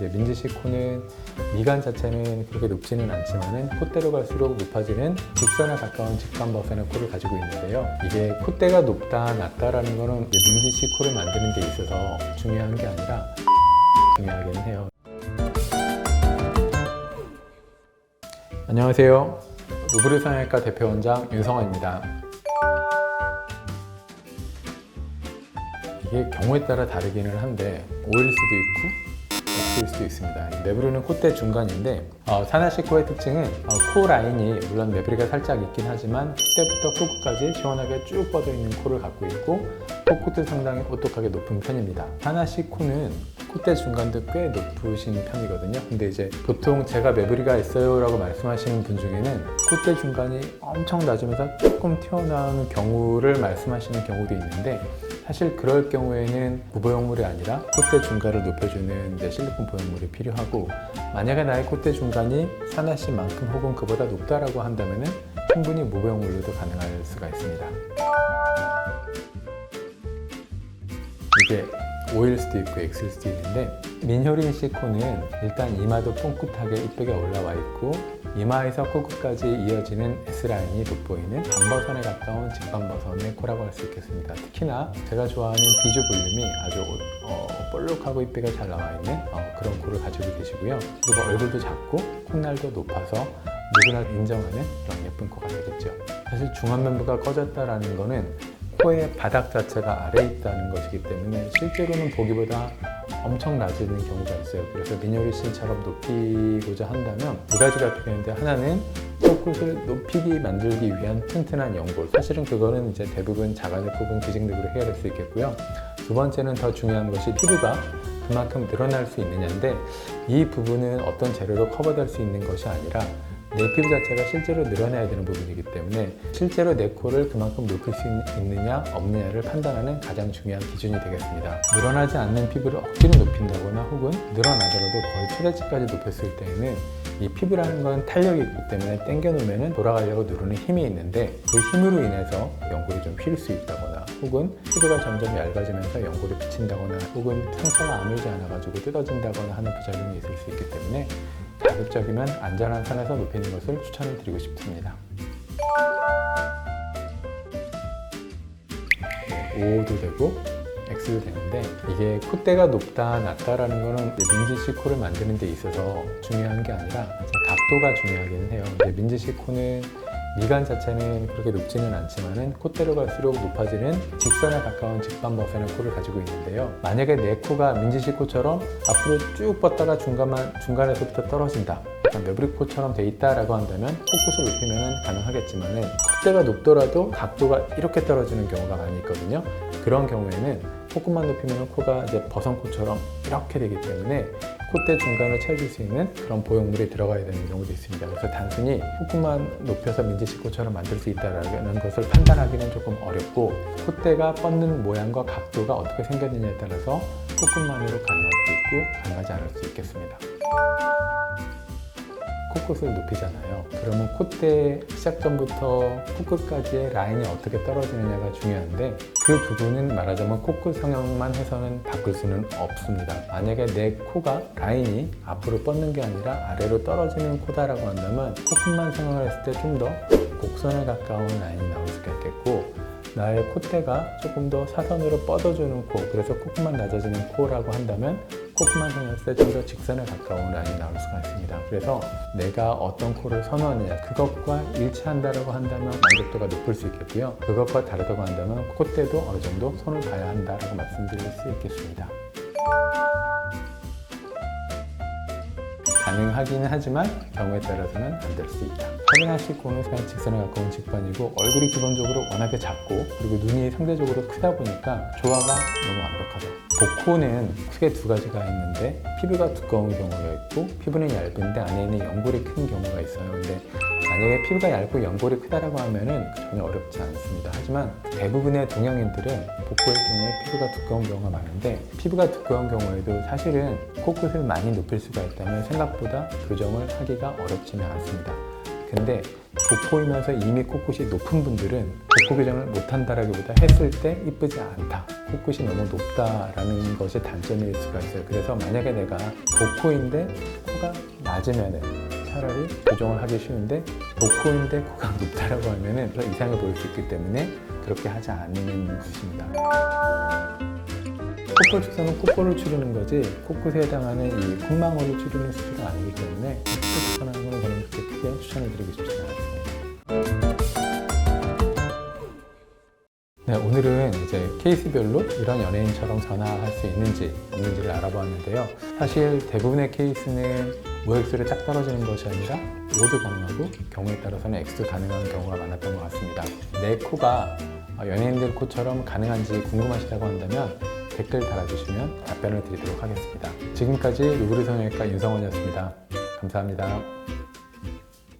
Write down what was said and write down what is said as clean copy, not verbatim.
이제 민지식 코는 미간 자체는 그렇게 높지는 않지만은 콧대로 갈수록 높아지는 직선에 가까운 직관버선의 코를 가지고 있는데요. 이게 콧대가 높다, 낮다라는 거는 민지식 코를 만드는 데 있어서 중요한 게 아니라 중요하긴 해요. 안녕하세요. 루브르 성형외과 대표원장 윤성환입니다. 이게 경우에 따라 다르기는 한데 O일 수도 있고 X일 수도 있습니다. 메브리는 콧대 중간인데 사나시 코의 특징은 코 라인이 물론 메브리가 살짝 있긴 하지만 콧대부터 코끝까지 시원하게 쭉 뻗어 있는 코를 갖고 있고 코끝도 상당히 오똑하게 높은 편입니다. 사나시 코는 콧대 중간도 꽤 높으신 편이거든요. 근데 이제 보통 제가 메브리가 있어요 라고 말씀하시는 분 중에는 콧대 중간이 엄청 낮으면서 조금 튀어나오는 경우를 말씀하시는 경우도 있는데, 사실 그럴 경우에는 구보형물이 아니라 콧대 중간을 높여주는 실리콘 보형물이 필요하고, 만약에 나의 콧대 중간이 사나시만큼 혹은 그보다 높다라고 한다면 충분히 무보형물로도 가능할 수가 있습니다. 이게 O일 수도 있고 X일 수도 있는데, 민효린식 코는 일단 이마도 뽕긋하게 이쁘게 올라와 있고 이마에서 코끝까지 이어지는 S라인이 돋보이는 반버선에 가까운 직반버선의 코라고 할 수 있겠습니다. 특히나 제가 좋아하는 비주 볼륨이 아주 볼록하고 이쁘게 잘 나와 있는 그런 코를 가지고 계시고요. 그리고 얼굴도 작고 콧날도 높아서 누구나 인정하는 그런 예쁜 코가 되겠죠. 사실 중안면부가 꺼졌다라는 거는 코의 바닥 자체가 아래에 있다는 것이기 때문에 실제로는 보기보다 엄청 낮아지는 경우가 있어요. 그래서 민효리 씨처럼 높이고자 한다면 두 가지가 필요한데, 하나는 코끝을 높이게 만들기 위한 튼튼한 연골, 사실은 그거는 이제 대부분 자가적 부분 기증력으로 해결할 수 있겠고요. 두 번째는 더 중요한 것이 피부가 그만큼 늘어날 수 있느냐인데, 이 부분은 어떤 재료로 커버될 수 있는 것이 아니라 내 피부 자체가 실제로 늘어나야 되는 부분이기 때문에 실제로 내 코를 그만큼 높일 수 있느냐 없느냐를 판단하는 가장 중요한 기준이 되겠습니다. 늘어나지 않는 피부를 억지로 높인다거나 혹은 늘어나더라도 거의 최대치까지 높였을 때에는 이 피부라는 건 탄력이 있기 때문에 당겨 놓으면 돌아가려고 누르는 힘이 있는데, 그 힘으로 인해서 연골이 좀 휠 수 있다거나 혹은 피부가 점점 얇아지면서 연골이 비친다거나 혹은 상처가 아물지 않아가지고 뜯어진다거나 하는 부작용이 있을 수 있기 때문에 자극적이면 안전한 선에서 높이는 것을 추천을 드리고 싶습니다. O도 되고 X도 되는데, 이게 콧대가 높다 낮다라는 거는 민지식 코를 만드는 데 있어서 중요한 게 아니라 각도가 중요하긴 해요. 민지식 코는 미간 자체는 그렇게 높지는 않지만은 콧대로 갈수록 높아지는 직선에 가까운 직반버선의 코를 가지고 있는데요. 만약에 내 코가 민지식 코처럼 앞으로 쭉 뻗다가 중간에서부터 떨어진다, 메브리 코처럼 돼 있다라고 한다면 코끝을 높이면 가능하겠지만은, 콧대가 높더라도 각도가 이렇게 떨어지는 경우가 많이 있거든요. 그런 경우에는 코끝만 높이면 코가 이제 버선코처럼 이렇게 되기 때문에 콧대 중간을 채워줄 수 있는 그런 보형물이 들어가야 되는 경우도 있습니다. 그래서 단순히 코끝만 높여서 민지식 코처럼 만들 수 있다는 것을 판단하기는 조금 어렵고, 콧대가 뻗는 모양과 각도가 어떻게 생겼느냐에 따라서 코끝만으로 가능할 수 있고 가능하지 않을 수 있겠습니다. 코끝을 높이잖아요. 그러면 콧대 시작 전부터 코끝까지의 라인이 어떻게 떨어지느냐가 중요한데, 그 부분은 말하자면 코끝 성형만 해서는 바꿀 수는 없습니다. 만약에 내 코가 라인이 앞으로 뻗는 게 아니라 아래로 떨어지는 코다라고 한다면 코끝만 성형을 했을 때 좀 더 곡선에 가까운 라인이 나올 수가 있겠고, 나의 콧대가 조금 더 사선으로 뻗어주는 코, 그래서 코끝만 낮아지는 코라고 한다면 코끝만 성형했을 때 좀 더 직선에 가까운 라인이 나올 수가 있습니다. 그래서 내가 어떤 코를 선호하느냐, 그것과 일치한다고 한다면 만족도가 높을 수 있겠고요. 그것과 다르다고 한다면 콧대도 어느 정도 손을 봐야 한다고 말씀드릴 수 있겠습니다. 가능하기는 하지만 경우에 따라서는 안 될 수 있다. 사나식 코는 그냥 직선에 가까운 직반이고, 얼굴이 기본적으로 워낙에 작고 그리고 눈이 상대적으로 크다 보니까 조화가 너무 완벽하다. 복코는 크게 두 가지가 있는데, 피부가 두꺼운 경우가 있고 피부는 얇은데 안에 있는 연골이 큰 경우가 있어요. 근데 만약에 피부가 얇고 연골이 크다라고 하면은 전혀 어렵지 않습니다. 하지만 대부분의 동양인들은 복코의 경우에 피부가 두꺼운 경우가 많은데, 피부가 두꺼운 경우에도 사실은 코끝을 많이 높일 수가 있다면 생각보다 교정을 하기가 어렵지는 않습니다. 근데 복코이면서 이미 코끝이 높은 분들은 복코 교정을 못한다라기보다 했을 때 이쁘지 않다, 코끝이 너무 높다라는 것이 단점일 수가 있어요. 그래서 만약에 내가 복코인데 코가 낮으면은 차라리 교정을 하기 쉬운데, 복코인데 코가 높다라고 하면은 이상해 보일 수 있기 때문에 그렇게 하지 않는 것입니다. 코볼 축소는 코볼을 추리는 거지 코끝에 해당하는 이 콧망울을 추리는 수술은 아니기 때문에 코볼 축소하는 건 저는 그렇게 크게 추천을 드리고 싶지 않습니다. 네, 오늘은 이제 케이스별로 이런 연예인처럼 전화할 수 있는지 없는지를 알아보았는데요. 사실 대부분의 케이스는 무액수로 딱 떨어지는 것이 아니라 O도 가능하고 경우에 따라서는 X도 가능한 경우가 많았던 것 같습니다. 내 코가 연예인들 코처럼 가능한지 궁금하시다고 한다면 댓글 달아주시면 답변을 드리도록 하겠습니다. 지금까지 루브르 성형외과 윤성원이었습니다. 감사합니다.